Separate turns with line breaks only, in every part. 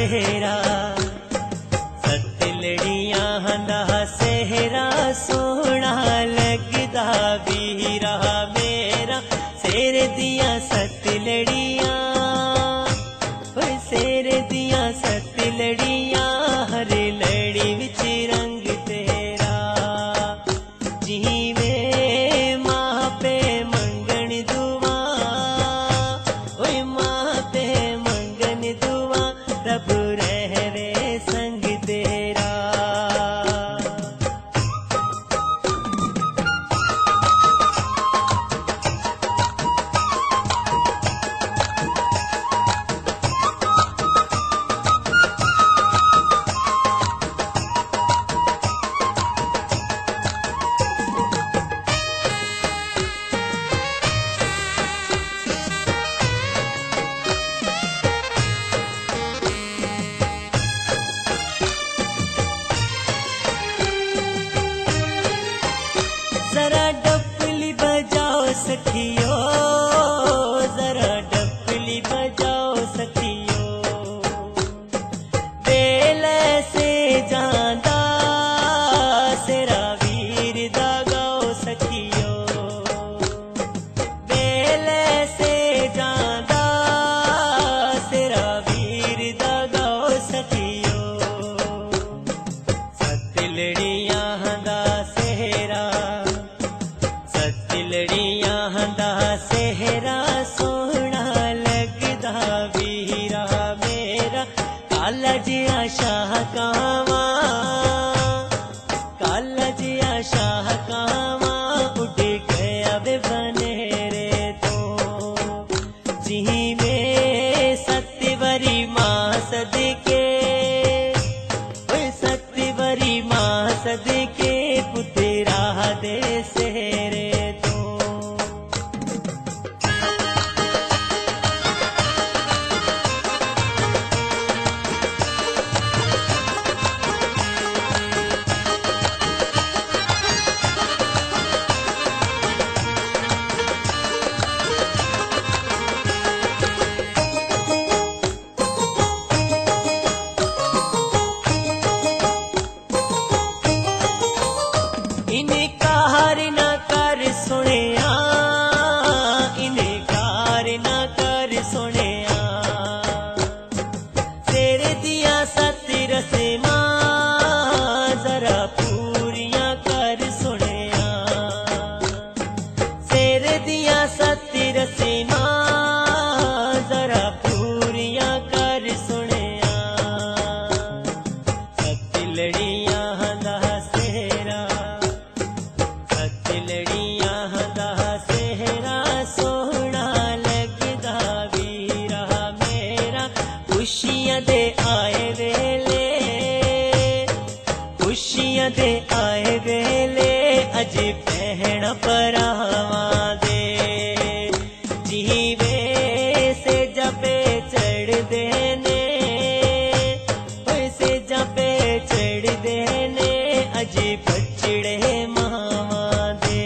सेहरा सत लड़ियां दा सेहरा सोहना लगदा वीरा मेरा शेर दियां सत लड़ियां शेर दियां सत लड़ियां हर लड़ी विच रंग तेरा जीवे मां पे मंगन दुआ ओए मां पे मंगन दुआ रब रहवे संग तेरा जरा डफली बजाओ सखियो जरा डफली बजाओ सखियो बेल से जांदा सेरा वीर दा गाओ सखियो बेल से जांदा सेरा वीर दा गाओ सखियो सत लड़ियां दा सेहरा सत लड़ियां दा सेहरा सोहना लगदा वीरा मेरा काला जिया शाह कावा काला जिया शाह कावा उड़ गया वे बनेरे तो जीवे सतवरी मां सदके ओए सतवरी मां सदके पुत्रा दे सेहरे तो इनकार न कर सुनिया इनकार न कर सुनिया शेर दिया सत रस्मां जरा पूरियां कर सुनिया शेर दिया सत रस्मां जरा पूरियां कर सुनिया सत लड़ियां दा सेहरा सत लड़ियां दा सेहरा सोहना लगदा वीरा मेरा खुशियां दे आए वेले खुशियां दे आए वेले अज भैण भरावां दे जीवे से जपे चढ़दे ने ओए से जपे चढ़दे ने अज बचड़े मावां दे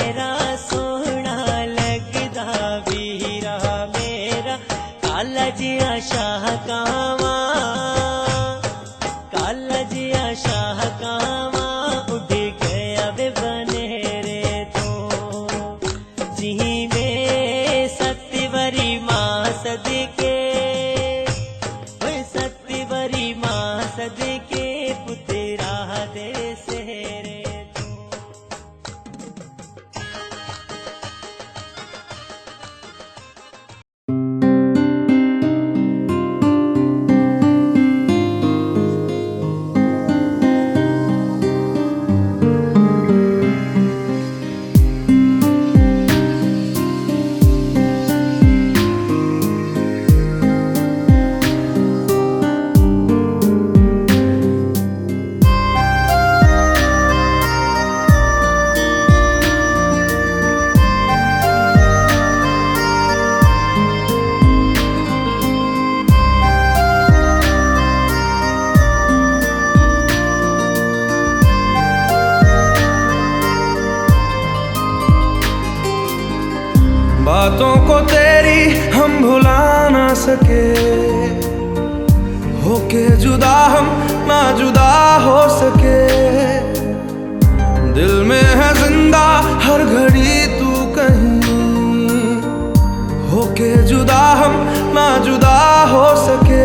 मेरा सोना लगदा वीरा मेरा काला जिया शाह कावा काला जिया शाह कावा उड़ गया वे बनेरे तो जी में सत्वरी माँ सदके सत्वरी माँ सदके पुत्रा दे सेरे तो
बातों को तेरी हम भुला ना सके, होके जुदा हम ना जुदा हो सके। दिल में है जिंदा हर घड़ी तू कहीं, होके जुदा हम ना जुदा हो सके।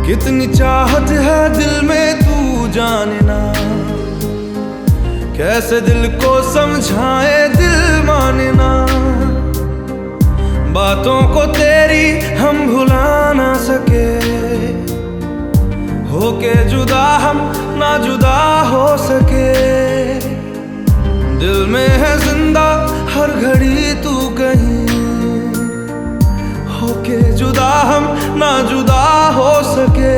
कितनी चाहत है दिल में तू जाने ना, कैसे दिल को समझाए दिल माने ना। बातों को तेरी हम भुला ना सके, होके जुदा हम ना जुदा हो सके। दिल में है जिंदा हर घड़ी तू कहीं, होके जुदा हम ना जुदा हो सके।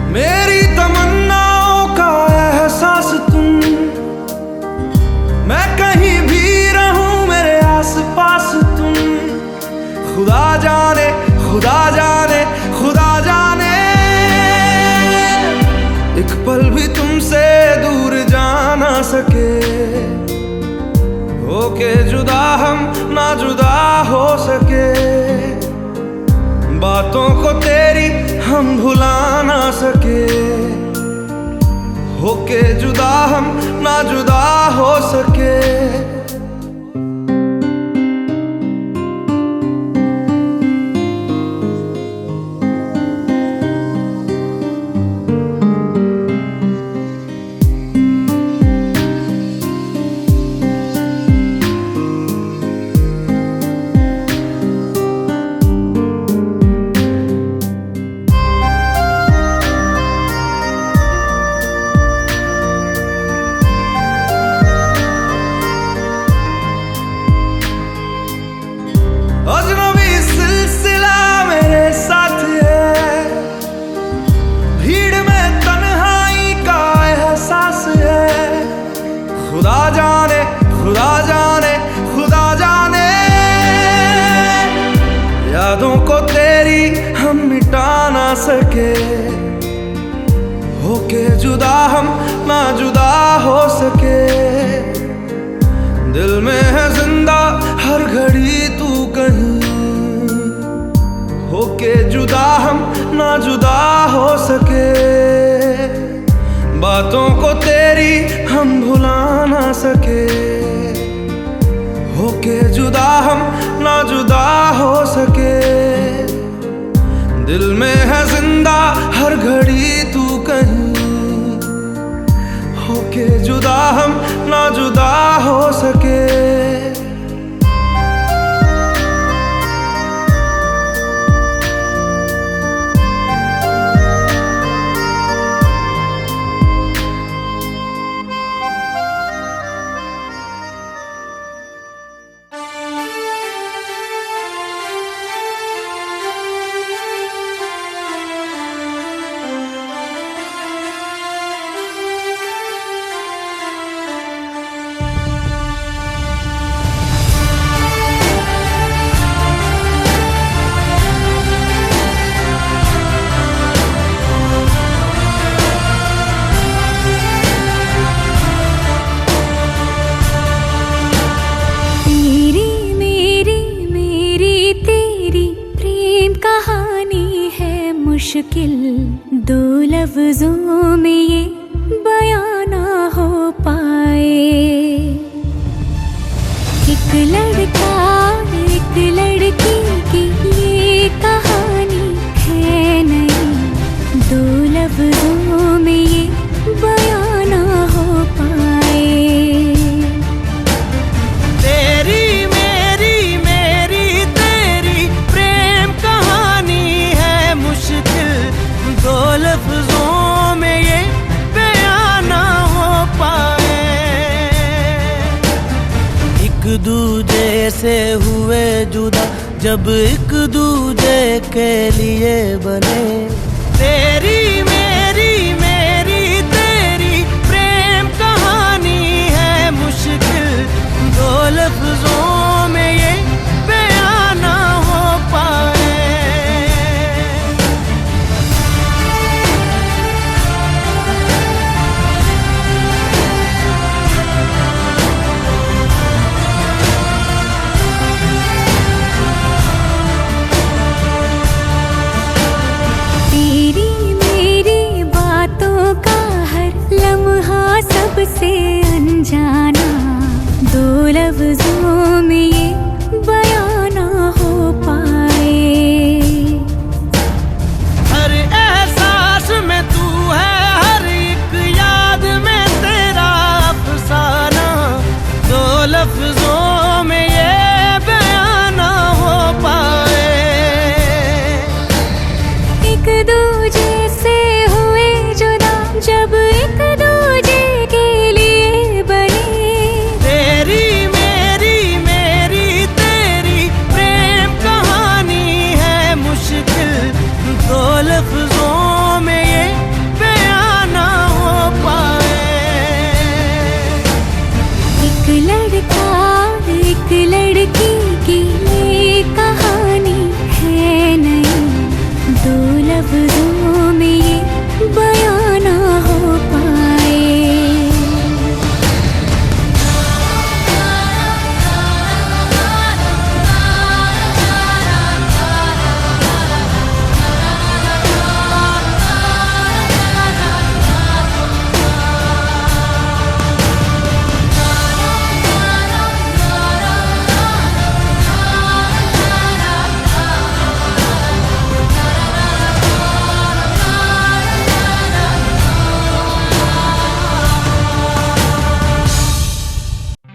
मेरी तमन्नाओं का एहसास तुम, मैं कहीं भी रहूं मेरे आस पास तुम। खुदा जाने खुदा जाने खुदा जाने, एक पल भी तुमसे दूर जा ना सके। होके जुदा हम ना जुदा हो सके। बातों को तेरी हम भुला ना सके, होके जुदा हम ना जुदा हो सके। अजनबी सिलसिला मेरे साथ है, भीड़ में तन्हाई का एहसास है। खुदा जाने खुदा जाने खुदा जाने, यादों को तेरी हम मिटा ना सके। होके जुदा हम ना जुदा हो सके। दिल में है जिंदा हर घड़ी तू कहीं, होके जुदा हम ना जुदा हो सके। बातों को तेरी हम भुला ना सके, होके जुदा हम ना जुदा हो सके। दिल में है जिंदा हर घड़ी तू कहीं, होके जुदा हम ना जुदा हो सके।
मुश्किल दो लफ्जों में ये बयां ना हो पाए। एक लड़का एक लड़की की ये कहानी है नहीं, दो लफ्जों में ये बयां ना हो पाए।
तेरी मेरी मेरी तेरी प्रेम कहानी है मुश्किल, दो लफ्जों में ये बयां ना हो पाए। एक दूजे से हुए जुदा जब एक दूजे के लिए बने, तेरी मेरी मेरी तेरी प्रेम कहानी है मुश्किल, दो लफ्जों में ये बयां ना हो पाए।
तेरी मेरी बातों का हर लम्हा सबसे अनजान